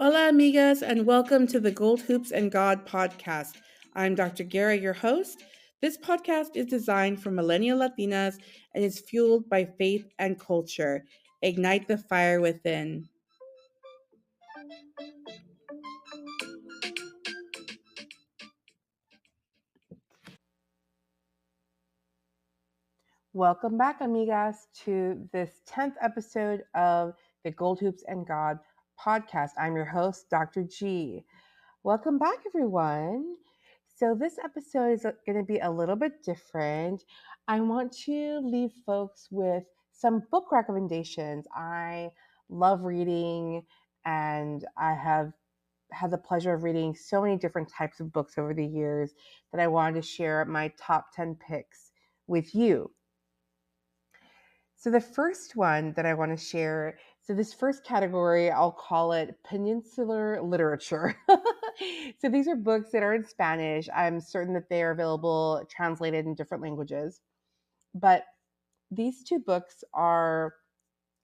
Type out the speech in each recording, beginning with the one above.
Hola, amigas, and welcome to the Gold Hoops and God podcast. I'm Dr. Guerra, your host. This podcast is designed for Millennial Latinas and is fueled by faith and culture. Ignite the fire within. Welcome back, amigas, to this 10th episode of the Gold Hoops and God podcast. I'm your host, Dr. G. Welcome back, everyone. So this episode is going to be a little bit different. I want to leave folks with some book recommendations. I love reading, and I have had the pleasure of reading so many different types of books over the years that I wanted to share my top 10 picks with you. So the first one that I want to share, so this first category, I'll call it peninsular literature. So these are books that are in Spanish. I'm certain that they are available translated in different languages. But these two books are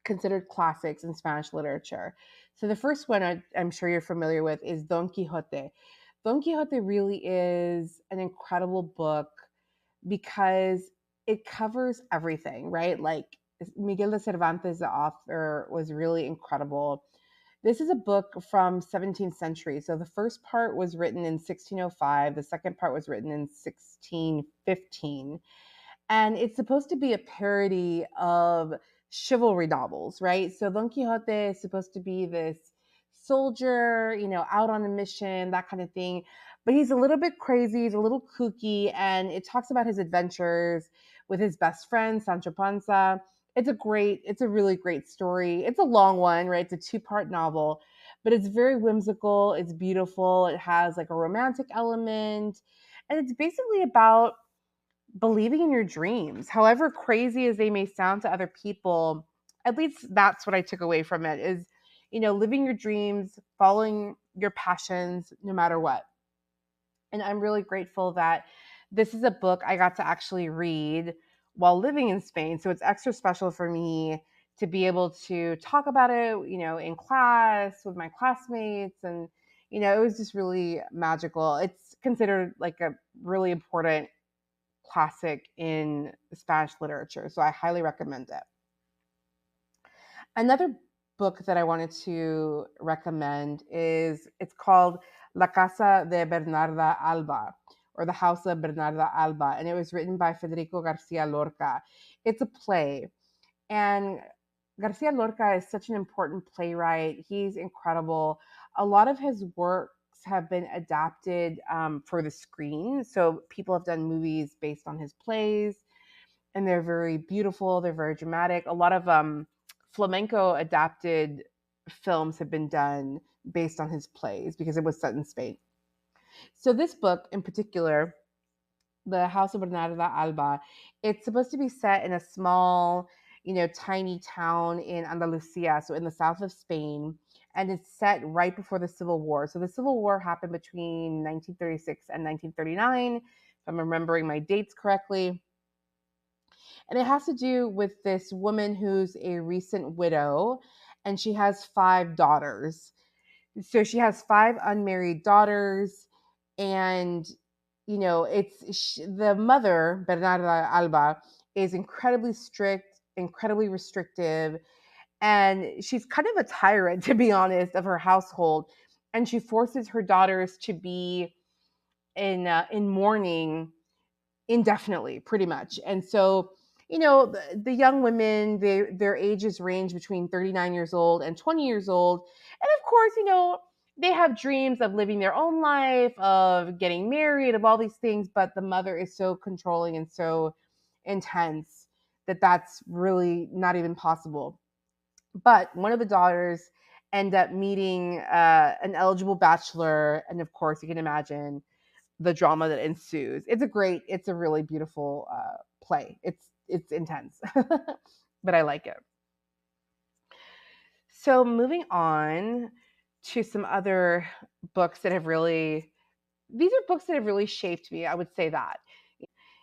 considered classics in Spanish literature. So the first one I'm sure you're familiar with is Don Quixote. Don Quixote really is an incredible book because it covers everything, right? Like Miguel de Cervantes, the author, was really incredible. This is a book from 17th century. So the first part was written in 1605. The second part was written in 1615. And it's supposed to be a parody of chivalry novels, right? So Don Quixote is supposed to be this soldier, out on a mission, that kind of thing. But he's a little bit crazy, he's a little kooky, and it talks about his adventures with his best friend, Sancho Panza. It's a really great story. It's a long one, right? It's a two-part novel, but it's very whimsical, it's beautiful, it has like a romantic element, and it's basically about believing in your dreams, however crazy as they may sound to other people. At least that's what I took away from it is, living your dreams, following your passions, no matter what. And I'm really grateful that this is a book I got to actually read while living in Spain. So it's extra special for me to be able to talk about it, in class with my classmates. And, it was just really magical. It's considered like a really important classic in Spanish literature. So I highly recommend it. Another book that I wanted to recommend it's called La Casa de Bernarda Alba, or The House of Bernarda Alba, and it was written by Federico Garcia Lorca. It's a play, and Garcia Lorca is such an important playwright. He's incredible. A lot of his works have been adapted for the screen. So people have done movies based on his plays, and they're very beautiful. They're very dramatic. A lot of flamenco adapted films have been done based on his plays because it was set in Spain. So this book in particular, The House of Bernarda Alba, it's supposed to be set in a small, tiny town in Andalusia, so in the south of Spain, and it's set right before the Civil War. So the Civil War happened between 1936 and 1939, if I'm remembering my dates correctly. And it has to do with this woman who's a recent widow, and she has 5 daughters. So she has 5 unmarried daughters, and the mother, Bernarda Alba, is incredibly strict, incredibly restrictive, and she's kind of a tyrant, to be honest, of her household. And she forces her daughters to be in mourning indefinitely, pretty much. And so, the young women, their ages range between 39 years old and 20 years old. And of course, they have dreams of living their own life, of getting married, of all these things. But the mother is so controlling and so intense that that's really not even possible. But one of the daughters end up meeting an eligible bachelor. And of course, you can imagine the drama that ensues. It's a really beautiful play. It's intense, but I like it. So moving on to some other books that have really, these are books that have really shaped me. I would say that.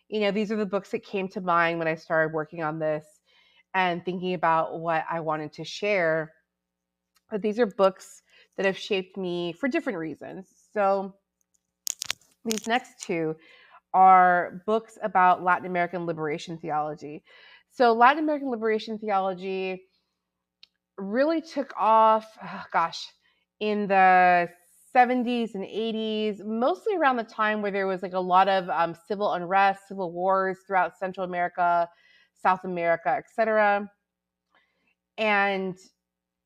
These are the books that came to mind when I started working on this and thinking about what I wanted to share. But these are books that have shaped me for different reasons. So these next two are books about Latin American liberation theology. So Latin American liberation theology really took off, in the 70s and 80s, mostly around the time where there was like a lot of civil unrest, civil wars throughout Central America, South America, etc. And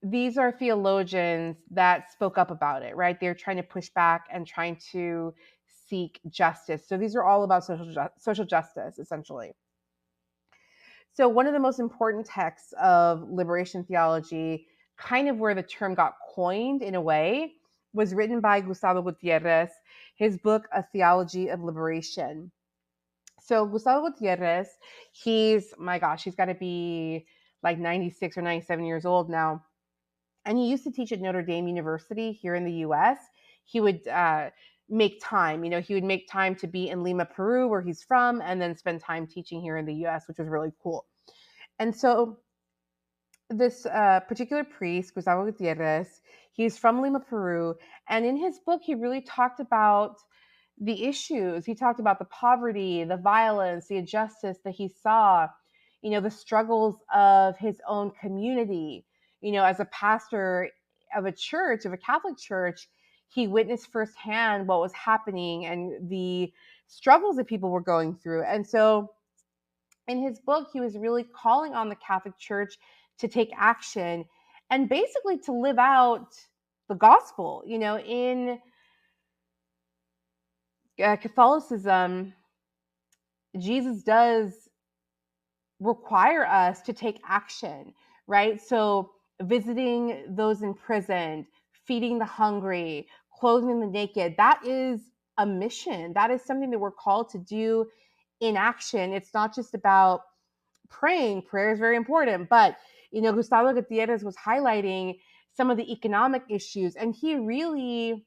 these are theologians that spoke up about it, right? They're trying to push back and trying to seek justice. So these are all about social justice, essentially. So one of the most important texts of liberation theology, kind of where the term got coined in a way, was written by Gustavo Gutierrez, his book, A Theology of Liberation. So Gustavo Gutierrez, he's got to be like 96 or 97 years old now. And he used to teach at Notre Dame University here in the US. He would make time, he would make time to be in Lima, Peru, where he's from, and then spend time teaching here in the US, which was really cool. And so this particular priest, Gustavo Gutierrez, he's from Lima, Peru. And in his book, he really talked about the issues. He talked about the poverty, the violence, the injustice that he saw, the struggles of his own community. As a pastor of a church, of a Catholic church, he witnessed firsthand what was happening and the struggles that people were going through. And so in his book, he was really calling on the Catholic Church to take action and basically to live out the gospel. In Catholicism, Jesus does require us to take action, right? So visiting those in prison, feeding the hungry, clothing the naked, that is a mission. That is something that we're called to do in action. It's not just about praying. Prayer is very important, but Gustavo Gutierrez was highlighting some of the economic issues, and he really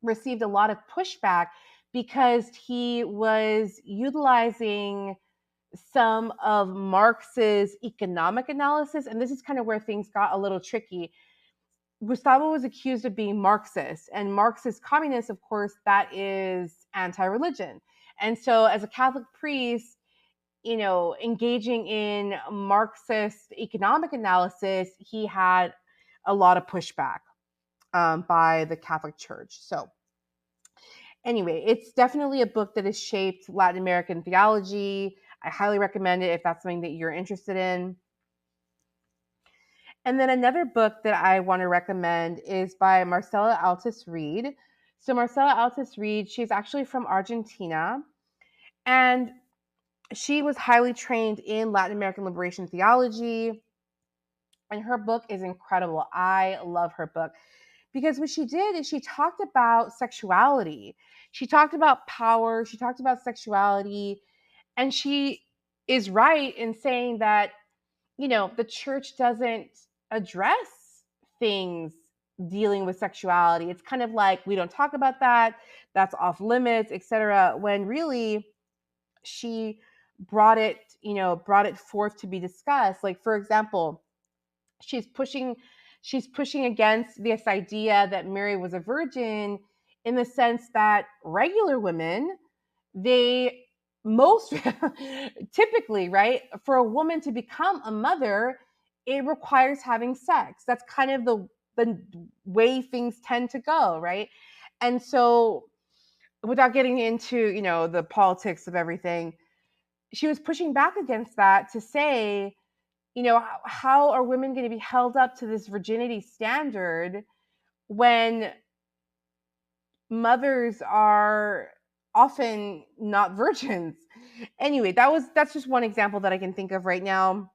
received a lot of pushback because he was utilizing some of Marx's economic analysis, and this is kind of where things got a little tricky. Gustavo was accused of being Marxist, and Marxist communist, of course, that is anti-religion. And so as a Catholic priest, engaging in Marxist economic analysis, he had a lot of pushback by the Catholic Church. So anyway, it's definitely a book that has shaped Latin American theology. I highly recommend it if that's something that you're interested in. And then another book that I want to recommend is by Marcela Altus Reed. So Marcela Altus Reed, she's actually from Argentina, and she was highly trained in Latin American liberation theology, and her book is incredible. I love her book because what she did is she talked about sexuality. She talked about power. She talked about sexuality. And she is right in saying that, the church doesn't address things dealing with sexuality. It's kind of like, we don't talk about that. That's off limits, etc. When really she brought it forth to be discussed. Like, for example, she's pushing against this idea that Mary was a virgin, in the sense that regular women, they most typically, right, for a woman to become a mother, it requires having sex. That's kind of the way things tend to go, right? And so, without getting into the politics of everything, she was pushing back against that to say, how are women going to be held up to this virginity standard when mothers are often not virgins? Anyway, that's just one example that I can think of right now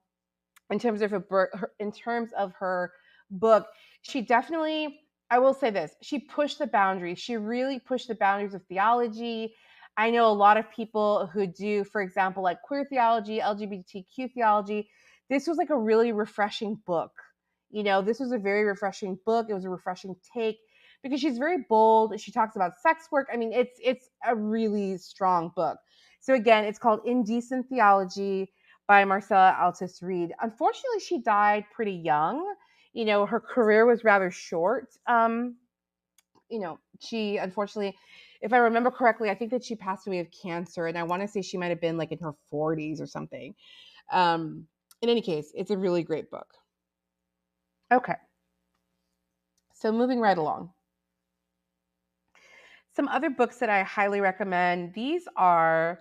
in terms of her book. She definitely, I will say this, she pushed the boundaries. She really pushed the boundaries of theology. I know a lot of people who do, for example, like queer theology, LGBTQ theology. This was like a really refreshing book. This was a very refreshing book. It was a refreshing take because she's very bold. She talks about sex work. I mean, it's a really strong book. So again, it's called Indecent Theology by Marcela Altus Reed. Unfortunately, she died pretty young Her career was rather short. She unfortunately, if I remember correctly, I think that she passed away of cancer, and I want to say she might have been like in her 40s or something. In any case, it's a really great book. Okay. So moving right along. Some other books that I highly recommend. These are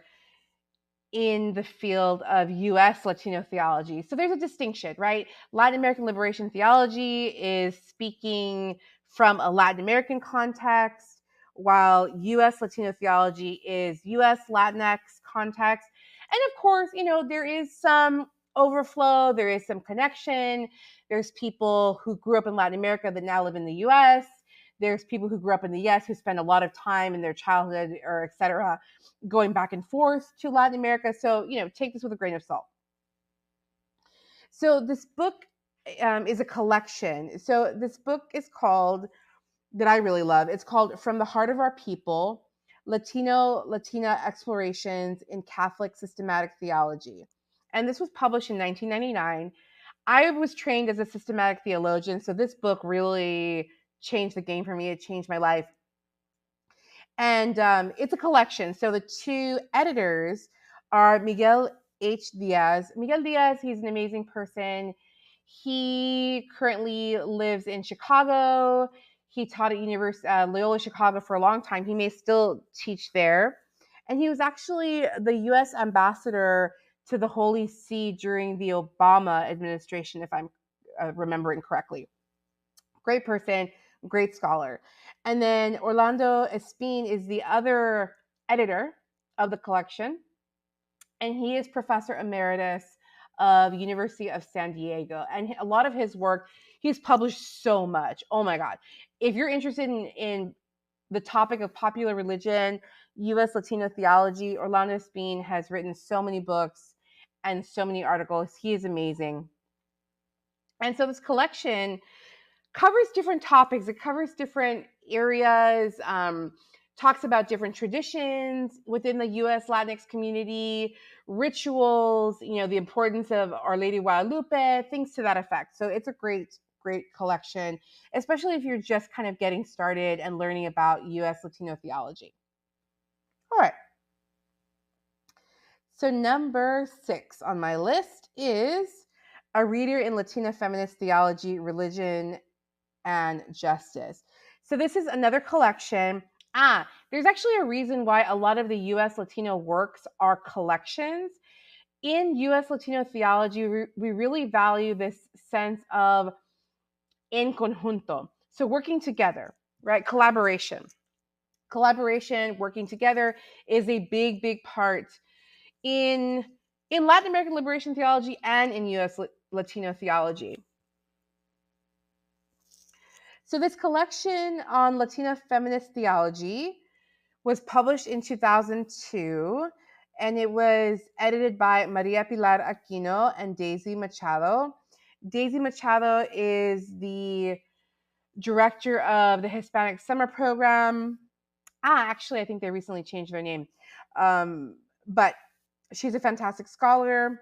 in the field of U.S. Latino theology. So there's a distinction, right? Latin American liberation theology is speaking from a Latin American context, while U.S. Latino theology is U.S. Latinx context. And of course, there is some overflow, there is some connection. There's people who grew up in Latin America that now live in the U.S. There's people who grew up in the U.S. who spend a lot of time in their childhood or et cetera going back and forth to Latin America. So, take this with a grain of salt. So this book is a collection. So this book is called, that I really love, it's called From the Heart of Our People, Latina Explorations in Catholic Systematic Theology. And this was published in 1999. I was trained as a systematic theologian, so this book really changed the game for me. It changed my life. And it's a collection. So the two editors are Miguel H. Diaz. Miguel Diaz, he's an amazing person. He currently lives in Chicago. He taught at Loyola Chicago for a long time. He may still teach there. And he was actually the U.S. ambassador to the Holy See during the Obama administration, if I'm remembering correctly. Great person, great scholar. And then Orlando Espín is the other editor of the collection, and he is professor emeritus of University of San Diego. And a lot of his work, he's published so much. Oh my God. If you're interested in the topic of popular religion, U.S. Latino theology, Orlando Espín has written so many books and so many articles. He is amazing. And so this collection covers different topics. It covers different areas, talks about different traditions within the U.S. Latinx community, rituals, the importance of Our Lady Guadalupe, things to that effect. So it's a great, great collection, especially if you're just kind of getting started and learning about U.S. Latino theology. All right. So number 6 on my list is A Reader in Latina Feminist Theology, Religion, and Justice. So this is another collection. There's actually a reason why a lot of the U.S. Latino works are collections. In U.S. Latino theology, we really value this sense of en conjunto. So working together, right? Collaboration, working together is a big, big part in Latin American liberation theology and in U.S. Latino theology. So this collection on Latina feminist theology was published in 2002, and it was edited by Maria Pilar Aquino and Daisy Machado. Daisy Machado is the director of the Hispanic Summer Program. Actually, I think they recently changed their name. But she's a fantastic scholar.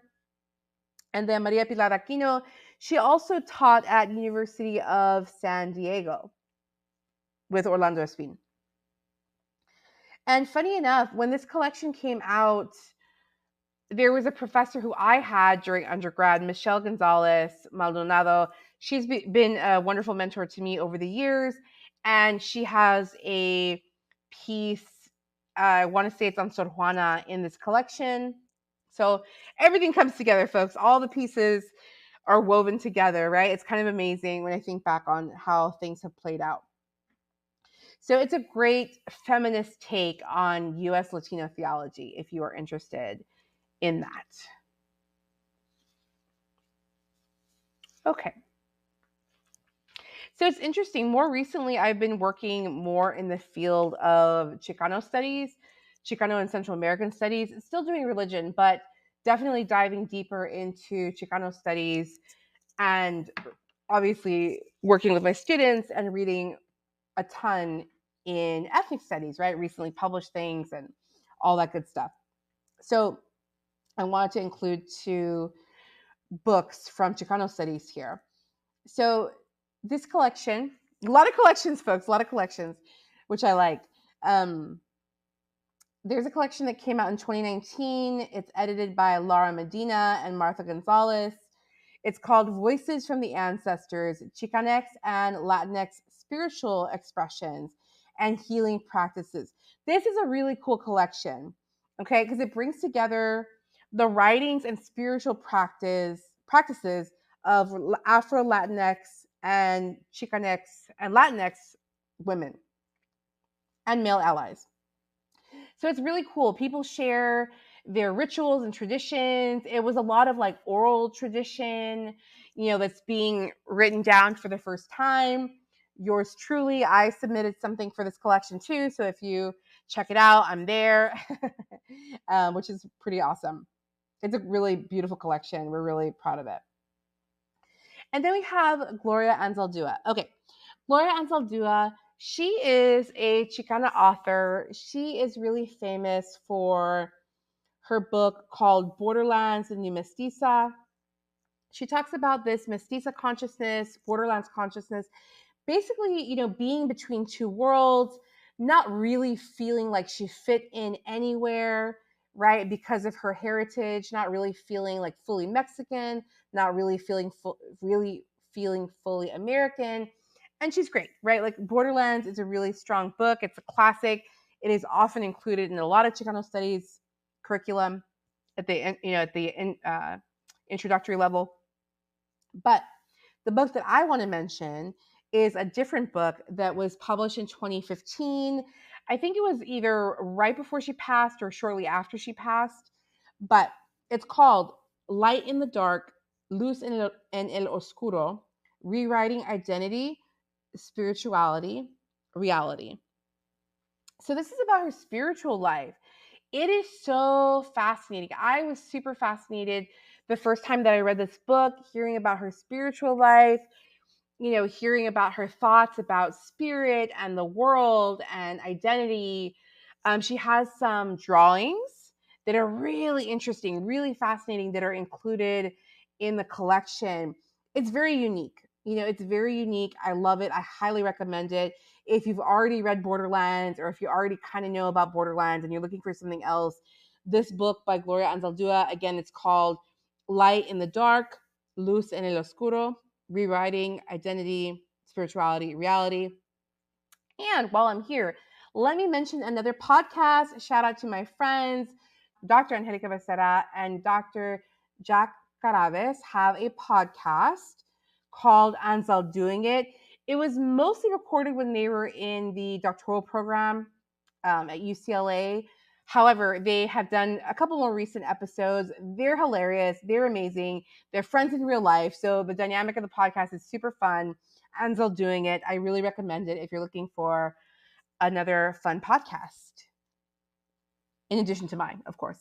And then Maria Pilar Aquino, she also taught at University of San Diego with Orlando Espín. And funny enough, when this collection came out, there was a professor who I had during undergrad, Michelle Gonzalez Maldonado. She's been a wonderful mentor to me over the years, and she has a piece, I want to say it's on Sor Juana, in this collection. So everything comes together, folks. All the pieces are woven together, right? It's kind of amazing when I think back on how things have played out. So it's a great feminist take on U.S. Latino theology if you are interested in that. Okay. So it's interesting. More recently, I've been working more in the field of Chicano studies, Chicano and Central American studies. Still doing religion, but definitely diving deeper into Chicano studies and obviously working with my students and reading a ton in ethnic studies, right? Recently published things and all that good stuff. So I wanted to include 2 books from Chicano studies here. So this collection, a lot of collections, folks, a lot of collections, which I like. There's a collection that came out in 2019. It's edited by Laura Medina and Martha Gonzalez. It's called Voices from the Ancestors, Chicanx and Latinx Spiritual Expressions and Healing Practices. This is a really cool collection, okay, because it brings together the writings and spiritual practices of Afro Latinx and Chicanx and Latinx women and male allies. So it's really cool. People share their rituals and traditions. It was a lot of like oral tradition, that's being written down for the first time. Yours truly, I submitted something for this collection too. So if you check it out, I'm there, which is pretty awesome. It's a really beautiful collection. We're really proud of it. And then we have Gloria Anzaldúa. Okay, Gloria Anzaldúa, she is a Chicana author. She is really famous for her book called Borderlands, the New Mestiza. She talks about this mestiza consciousness, borderlands consciousness, basically, being between two worlds, not really feeling like she fit in anywhere, right? Because of her heritage, not really feeling like fully Mexican, not really feeling fully American. And she's great, right? Like Borderlands is a really strong book. It's a classic. It is often included in a lot of Chicano studies curriculum at the introductory level. But the book that I want to mention is a different book that was published in 2015. I think it was either right before she passed or shortly after she passed, but it's called Light in the Dark, Luz en el Oscuro, Rewriting Identity, Spirituality, Reality. So this is about her spiritual life. It is so fascinating. I was super fascinated the first time that I read this book, hearing about her spiritual life, hearing about her thoughts about spirit and the world and identity. She has some drawings that are really interesting, really fascinating, that are included in the collection. It's very unique. It's very unique. I love it. I highly recommend it. If you've already read Borderlands, or if you already kind of know about Borderlands and you're looking for something else, this book by Gloria Anzaldúa, again, it's called Light in the Dark, Luz en el Oscuro, Rewriting Identity, Spirituality, Reality. And while I'm here, let me mention another podcast. Shout out to my friends, Dr. Angelica Becerra and Dr. Jack Caraves have a podcast called Anzal Doing It. It was mostly recorded when they were in the doctoral program at UCLA. However, they have done a couple more recent episodes. They're hilarious. They're amazing. They're friends in real life. So the dynamic of the podcast is super fun. Anzal Doing It. I really recommend it if you're looking for another fun podcast. In addition to mine, of course.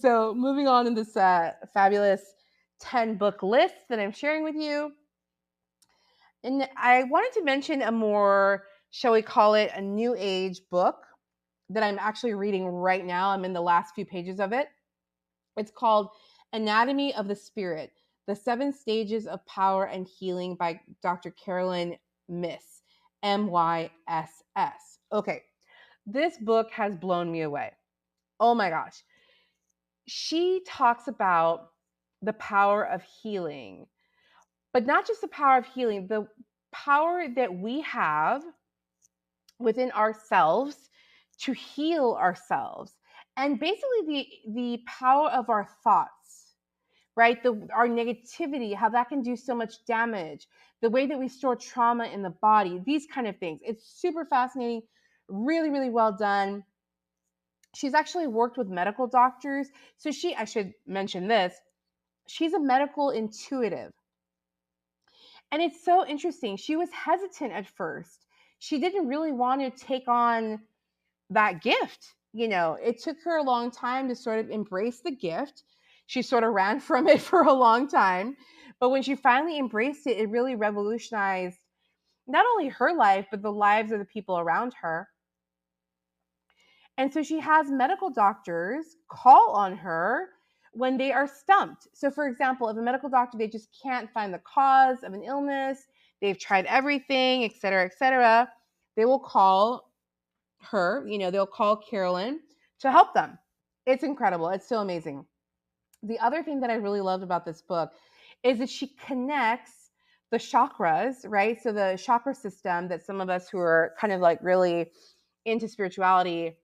So moving on in this fabulous 10-book list that I'm sharing with you. And I wanted to mention a more, shall we call it, a new age book that I'm actually reading right now. I'm in the last few pages of it. It's called Anatomy of the Spirit, The 7 Stages of Power and Healing by Dr. Carolyn Myss, MYSS. Okay, this book has blown me away. Oh my gosh. She talks about the power of healing, but not just the power of healing, the power that we have within ourselves to heal ourselves, and basically the power of our thoughts, right? Our negativity, how that can do so much damage, the way that we store trauma in the body, these kind of things. It's super fascinating, really, really well done. She's actually worked with medical doctors. So I should mention this, she's a medical intuitive. And it's so interesting. She was hesitant at first. She didn't really want to take on that gift. It took her a long time to sort of embrace the gift. She sort of ran from it for a long time. But when she finally embraced it, it really revolutionized not only her life, but the lives of the people around her. And so she has medical doctors call on her when they are stumped. So for example, if a medical doctor, they just can't find the cause of an illness, they've tried everything, et cetera, they will call her, they'll call Carolyn to help them. It's incredible. It's so amazing. The other thing that I really loved about this book is that she connects the chakras, right? So the chakra system that some of us who are kind of like really into spirituality,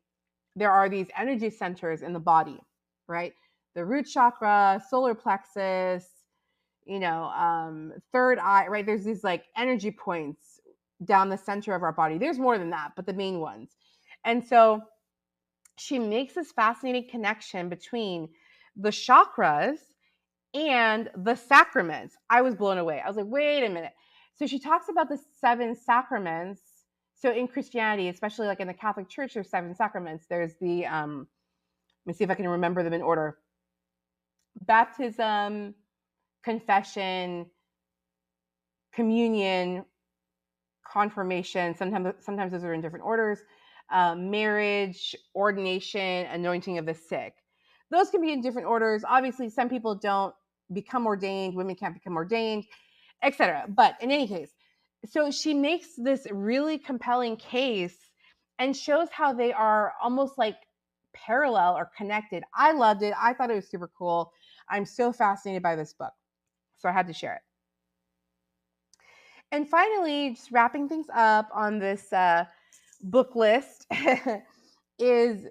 there are these energy centers in the body, right? The root chakra, solar plexus, third eye, right? There's these like energy points down the center of our body. There's more than that, but the main ones. And so she makes this fascinating connection between the chakras and the sacraments. I was blown away. I was like, wait a minute. So she talks about the 7 sacraments. So in Christianity, especially like in the Catholic Church, there's 7 sacraments. There's the, let me see if I can remember them in order: baptism, confession, communion, confirmation. Sometimes those are in different orders. Marriage, ordination, anointing of the sick. Those can be in different orders. Obviously, some people don't become ordained. Women can't become ordained, etc. But in any case, so she makes this really compelling case and shows how they are almost like parallel or connected. I loved it. I thought it was super cool. I'm so fascinated by this book. So I had to share it. And finally, just wrapping things up on this book list is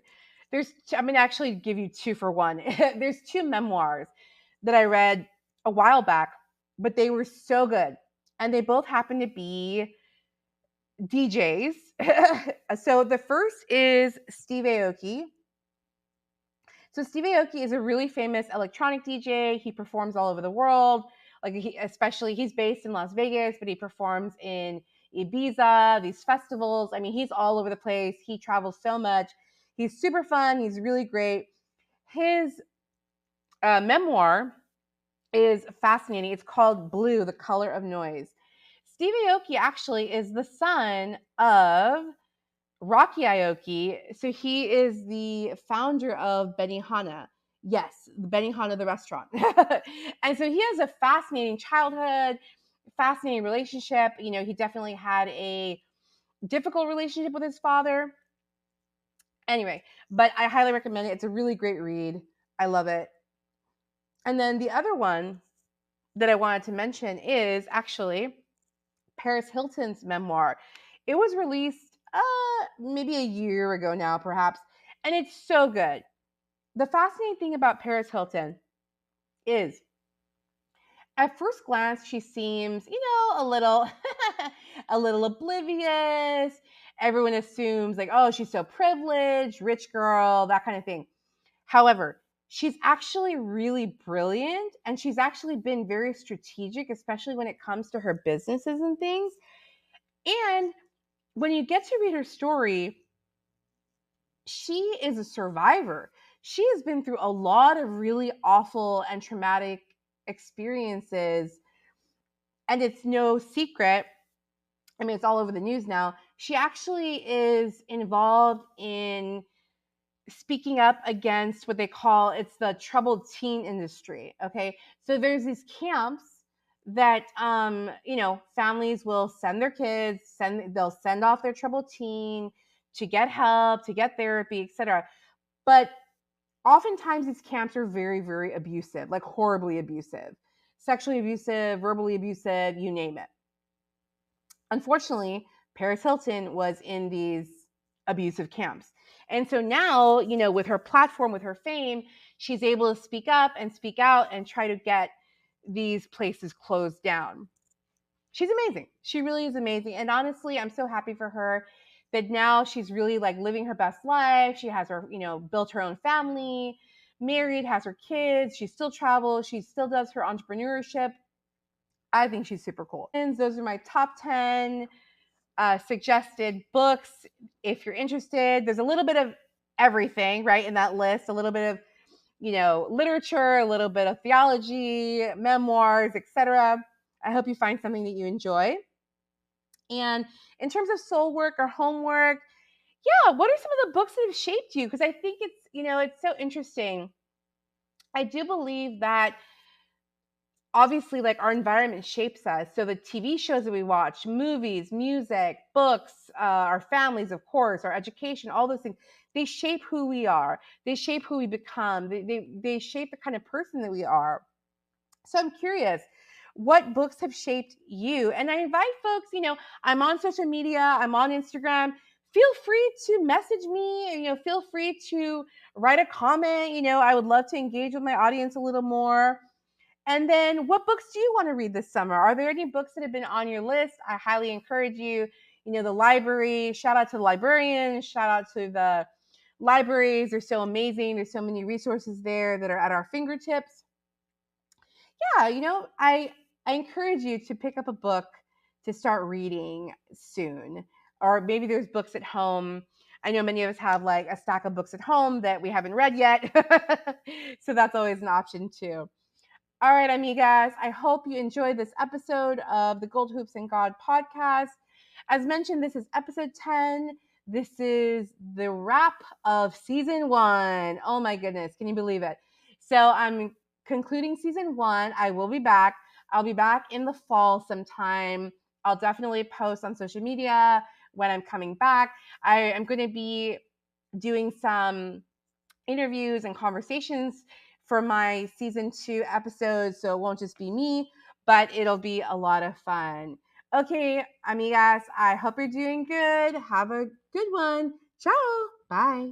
I'm going to actually give you 2 for 1. There's 2 memoirs that I read a while back, but they were so good. And they both happen to be DJs. So the first is Steve Aoki. So Steve Aoki is a really famous electronic DJ. He performs all over the world. Like he's based in Las Vegas, but he performs in Ibiza, these festivals. I mean, he's all over the place. He travels so much. He's super fun. He's really great. His memoir is fascinating. It's called Blue, the Color of Noise. Steve Aoki actually is the son of Rocky Aoki. So he is the founder of Benihana. Yes, Benihana, the restaurant. And so he has a fascinating childhood, fascinating relationship. He definitely had a difficult relationship with his father. Anyway, but I highly recommend it. It's a really great read. I love it. And then the other one that I wanted to mention is actually Paris Hilton's memoir. It was released maybe a year ago now, perhaps, and it's so good. The fascinating thing about Paris Hilton is, at first glance, she seems, a little, a little oblivious. Everyone assumes like, oh, she's so privileged, rich girl, that kind of thing. However, she's actually really brilliant, and she's actually been very strategic, especially when it comes to her businesses and things. And when you get to read her story, she is a survivor. She has been through a lot of really awful and traumatic experiences. And it's no secret. I mean, it's all over the news now. She actually is involved in speaking up against what they call, it's the troubled teen industry. Okay. So there's these camps that families will send their kids, they'll send off their troubled teen to get help, to get therapy, etc. But oftentimes these camps are very, very abusive, like horribly abusive, sexually abusive, verbally abusive, you name it. Unfortunately, Paris Hilton was in these abusive camps. And so now, with her platform, with her fame, she's able to speak up and speak out and try to get these places closed down. She's amazing. She really is amazing. And honestly, I'm so happy for her that now she's really like living her best life. She has her, built her own family, married, has her kids. She still travels. She still does her entrepreneurship. I think she's super cool. And those are my top 10 suggested books. If you're interested, there's a little bit of everything, right, in that list. A little bit of, literature, a little bit of theology, memoirs, etc. I hope you find something that you enjoy. And in terms of soul work or homework, yeah, what are some of the books that have shaped you? Because I think it's so interesting. I do believe that obviously, like, our environment shapes us. So the TV shows that we watch, movies, music, books, our families, of course, our education, all those things, they shape who we are. They shape who we become. They shape the kind of person that we are. So I'm curious, what books have shaped you? And I invite folks, I'm on social media, I'm on Instagram. Feel free to message me, feel free to write a comment. I would love to engage with my audience a little more. And then, what books do you want to read this summer? Are there any books that have been on your list? I highly encourage you. The library, shout out to the librarians, shout out to the libraries. They're so amazing. There's so many resources there that are at our fingertips. Yeah, I encourage you to pick up a book to start reading soon. Or maybe there's books at home. I know many of us have like a stack of books at home that we haven't read yet. So that's always an option too. All right, amigas, I hope you enjoyed this episode of the Gold Hoops and God podcast. As mentioned, this is episode 10. This is the wrap of season 1. Oh my goodness, can you believe it? So I'm concluding season 1. I will be back. I'll be back in the fall sometime. I'll definitely post on social media when I'm coming back. I am going to be doing some interviews and conversations for my season 2 episodes. So it won't just be me, but it'll be a lot of fun. Okay, amigas, I hope you're doing good. Have a good one. Ciao. Bye.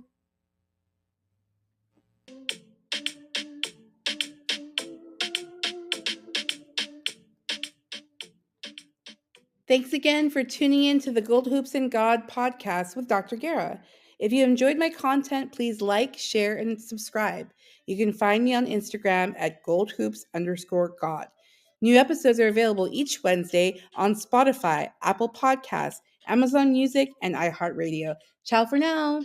Thanks again for tuning in to the Gold Hoops and God podcast with Dr. Guerra. If you enjoyed my content, please like, share, and subscribe. You can find me on Instagram at goldhoops_God. New episodes are available each Wednesday on Spotify, Apple Podcasts, Amazon Music, and iHeartRadio. Ciao for now.